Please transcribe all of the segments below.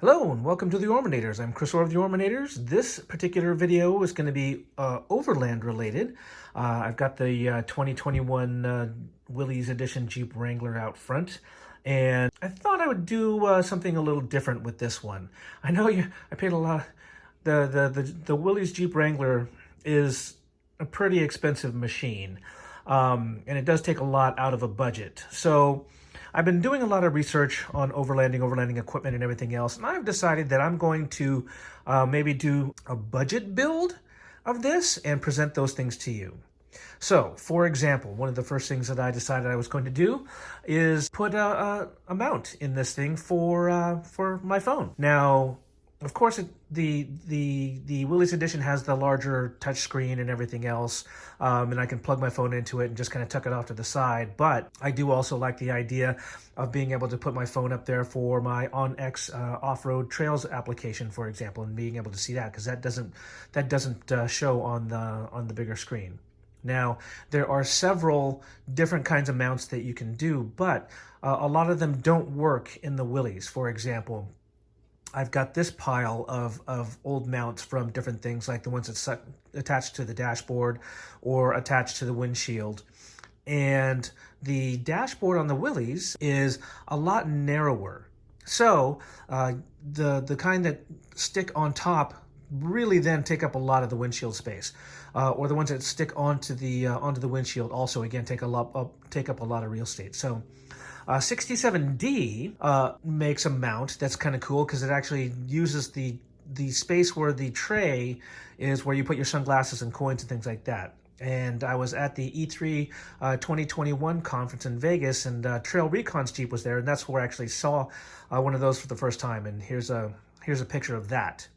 Hello and welcome to the Orminators. I'm Chris Orr of the Orminators. This particular video is going to be overland related. I've got the 2021 Willys Edition Jeep Wrangler out front, and I thought I would do something a little different with this one. I know I paid a lot. The Willys Jeep Wrangler is a pretty expensive machine, and it does take a lot out of a budget. So I've been doing a lot of research on overlanding equipment and everything else, and I've decided that I'm going to maybe do a budget build of this and present those things to you. So, for example, one of the first things that I decided I was going to do is put a mount in this thing for my phone. Now, of course, the Willys Edition has the larger touchscreen and everything else, and I can plug my phone into it and just kind of tuck it off to the side. But I do also like the idea of being able to put my phone up there for my OnX off-road trails application, for example, and being able to see that, because that doesn't show on the bigger screen. Now, there are several different kinds of mounts that you can do, but a lot of them don't work in the Willys. For example, I've got this pile of old mounts from different things, like the ones that's attached to the dashboard or attached to the windshield. And the dashboard on the Willys is a lot narrower. So the kind that stick on top really then take up a lot of the windshield space. Or the ones that stick onto the windshield also, again, take up a lot of real estate. So 67D makes a mount that's kind of cool, because it actually uses the space where the tray is, where you put your sunglasses and coins and things like that. And I was at the E3 2021 conference in Vegas, and Trail Recon's Jeep was there, and that's where I actually saw one of those for the first time. And here's a picture of that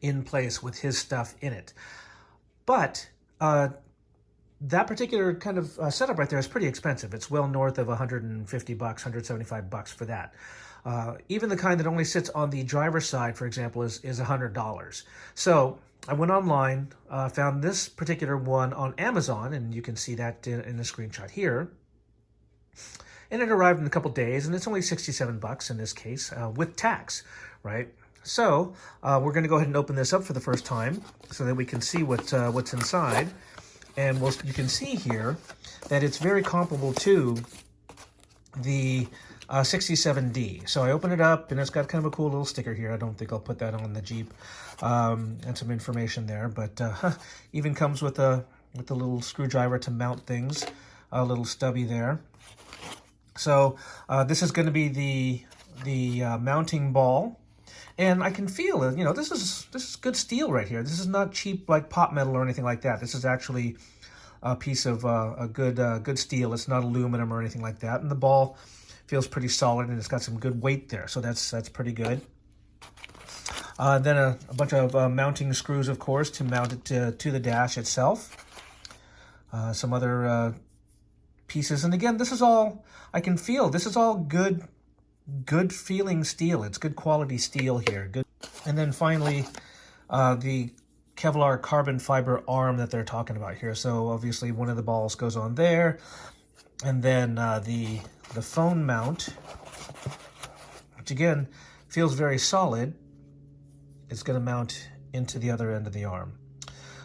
in place with his stuff in it. But that particular kind of setup right there is pretty expensive. It's well north of $150, $175 for that. Even the kind that only sits on the driver's side, for example, is $100. So I went online, found this particular one on Amazon, and you can see that in the screenshot here. And it arrived in a couple days, and it's only $67 in this case, with tax, right? So we're going to go ahead and open this up for the first time so that we can see what's inside. And you can see here that it's very comparable to the 67D. So I open it up, and it's got kind of a cool little sticker here. I don't think I'll put that on the Jeep, and some information there. But even comes with a little screwdriver to mount things, a little stubby there. So this is going to be the mounting ball. And I can feel it, this is good steel right here. This is not cheap like pot metal or anything like that. This is actually a piece of a good steel. It's not aluminum or anything like that. And the ball feels pretty solid, and it's got some good weight there. So that's pretty good. Then a bunch of mounting screws, of course, to mount it to the dash itself. Some other pieces. And again, this is all, I can feel, this is all good feeling steel. It's good quality steel here. Good. And then finally, the Kevlar carbon fiber arm that they're talking about here. So obviously one of the balls goes on there. And then the phone mount, which again feels very solid, is going to mount into the other end of the arm.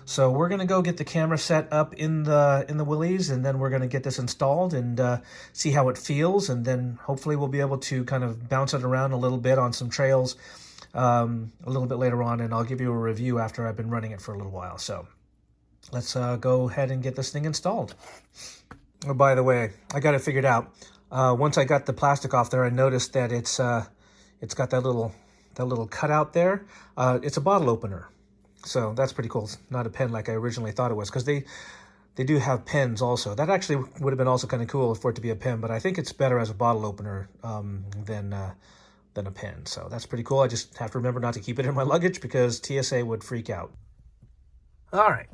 So we're going to go get the camera set up in the Willys, and then we're going to get this installed and see how it feels, and then hopefully we'll be able to kind of bounce it around a little bit on some trails a little bit later on, and I'll give you a review after I've been running it for a little while. So let's go ahead and get this thing installed. Oh, by the way, I got it figured out. Once I got the plastic off there, I noticed that it's got that little cutout there. It's a bottle opener. So that's pretty cool. It's not a pen like I originally thought it was, because they do have pens also. That actually would have been also kind of cool for it to be a pen, but I think it's better as a bottle opener than a pen. So that's pretty cool. I just have to remember not to keep it in my luggage, because TSA would freak out. All right,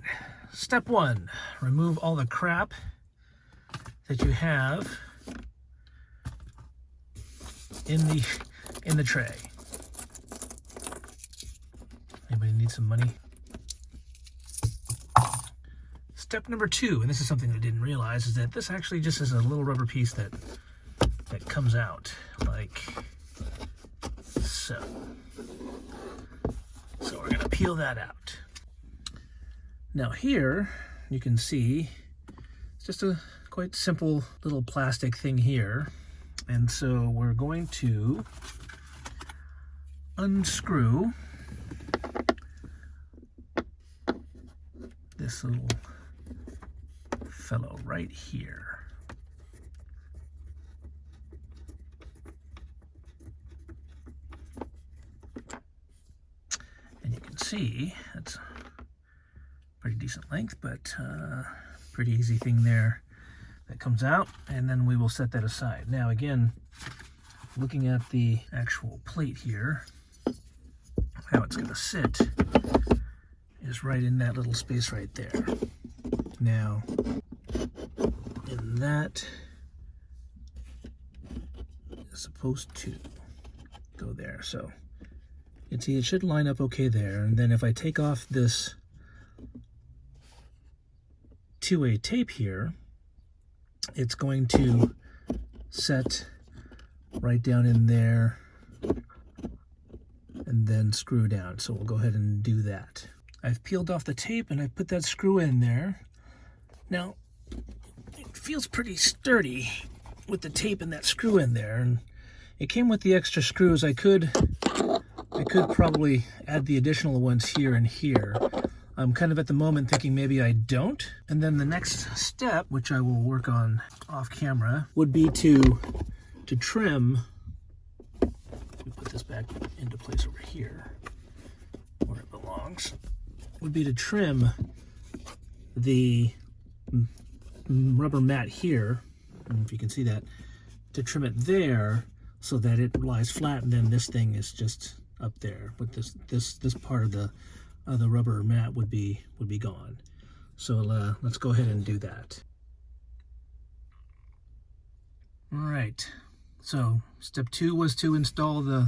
step one, remove all the crap that you have in the tray. Anybody need some money? Step number two, and this is something I didn't realize, is that this actually just is a little rubber piece that comes out like so. So we're gonna peel that out. Now here, you can see, it's just a quite simple little plastic thing here. And so we're going to unscrew this little fellow right here. And you can see it's a pretty decent length, but pretty easy thing there that comes out, and then we will set that aside. Now again, looking at the actual plate here, how it's going to sit is right in that little space right there. Now, and that is supposed to go there. So you can see it should line up okay there. And then if I take off this two-way tape here, it's going to set right down in there and then screw down. So we'll go ahead and do that. I've peeled off the tape and I put that screw in there. Now, it feels pretty sturdy with the tape and that screw in there. And it came with the extra screws. I could probably add the additional ones here and here. I'm kind of at the moment thinking maybe I don't. And then the next step, which I will work on off camera, would be to trim. Let me put this back into place over here where it belongs. Would be to trim the rubber mat here. I don't know if you can see that. To trim it there so that it lies flat, and then this thing is just up there. But this part of the rubber mat would be gone. So let's go ahead and do that. All right. So step 2 was to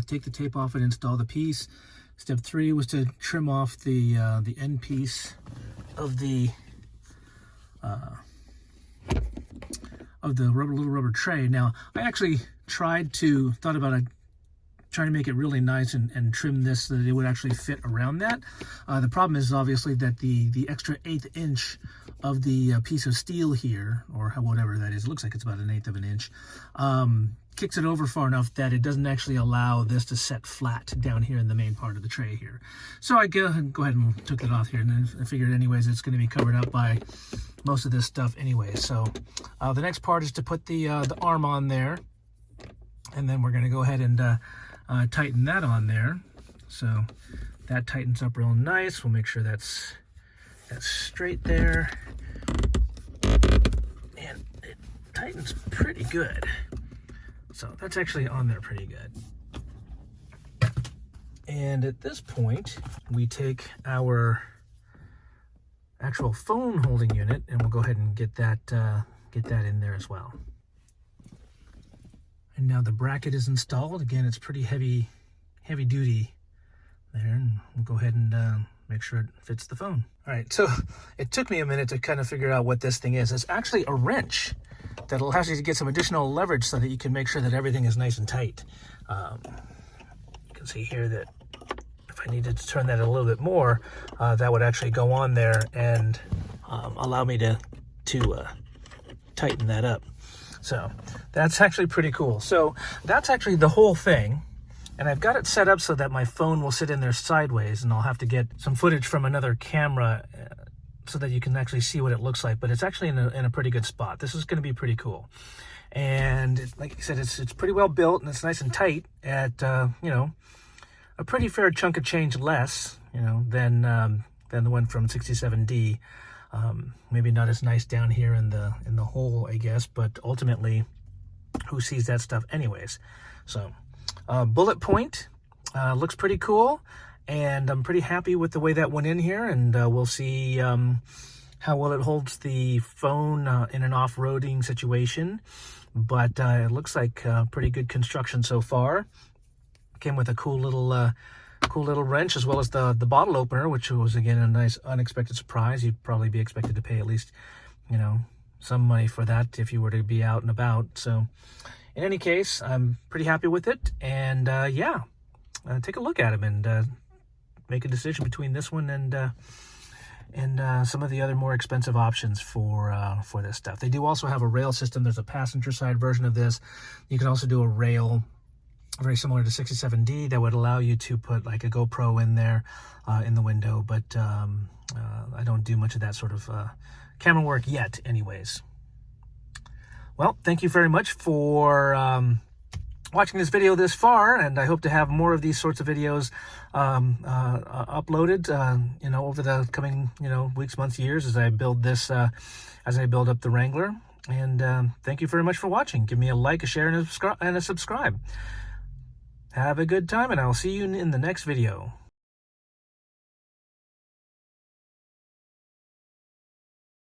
take the tape off and install the piece. Step 3 was to trim off the end piece of the little rubber tray. Now, I actually thought about trying to make it really nice and trim this so that it would actually fit around that. The problem is obviously that the extra 1/8 inch of the piece of steel here, or whatever that is, it looks like it's about 1/8 of an inch, kicks it over far enough that it doesn't actually allow this to set flat down here in the main part of the tray here. So I go ahead and took it off here, and then I figured anyways it's going to be covered up by most of this stuff anyway. So the next part is to put the arm on there, and then we're going to go ahead and tighten that on there. So that tightens up real nice. We'll make sure that's straight there, and it tightens pretty good. So that's actually on there pretty good. And at this point, we take our actual phone holding unit and we'll go ahead and get that in there as well. And now the bracket is installed. Again, it's pretty heavy duty there, and we'll go ahead and make sure it fits the phone. All right, so it took me a minute to kind of figure out what this thing is. It's actually a wrench that allows you to get some additional leverage so that you can make sure that everything is nice and tight. You can see here that if I needed to turn that a little bit more, that would actually go on there and allow me to tighten that up. So that's actually pretty cool. So that's actually the whole thing. And I've got it set up so that my phone will sit in there sideways, and I'll have to get some footage from another camera so that you can actually see what it looks like. But it's actually in a pretty good spot. This is going to be pretty cool. And like I said, it's pretty well built, and it's nice and tight at, you know, a pretty fair chunk of change less, you know, than the one from 67D. Maybe not as nice down here in the hole, I guess, but ultimately, who sees that stuff anyways? So BulletPoint looks pretty cool, and I'm pretty happy with the way that went in here, and we'll see how well it holds the phone in an off-roading situation. But it looks like pretty good construction so far. Came with a cool little wrench, as well as the bottle opener, which was again a nice unexpected surprise. You'd probably be expected to pay at least, you know, some money for that if you were to be out and about. So in any case, I'm pretty happy with it, and yeah, take a look at them and make a decision between this one and some of the other more expensive options for this stuff. They do also have a rail system. There's a passenger side version of this. You can also do a rail very similar to 67D that would allow you to put like a GoPro in there in the window, but I don't do much of that sort of camera work yet anyways. Well, thank you very much for watching this video this far, and I hope to have more of these sorts of videos uploaded over the coming weeks, months, years as I build this as I build up the Wrangler. And thank you very much for watching. Give me a like, a share, and a subscribe. Have a good time, and I'll see you in the next video.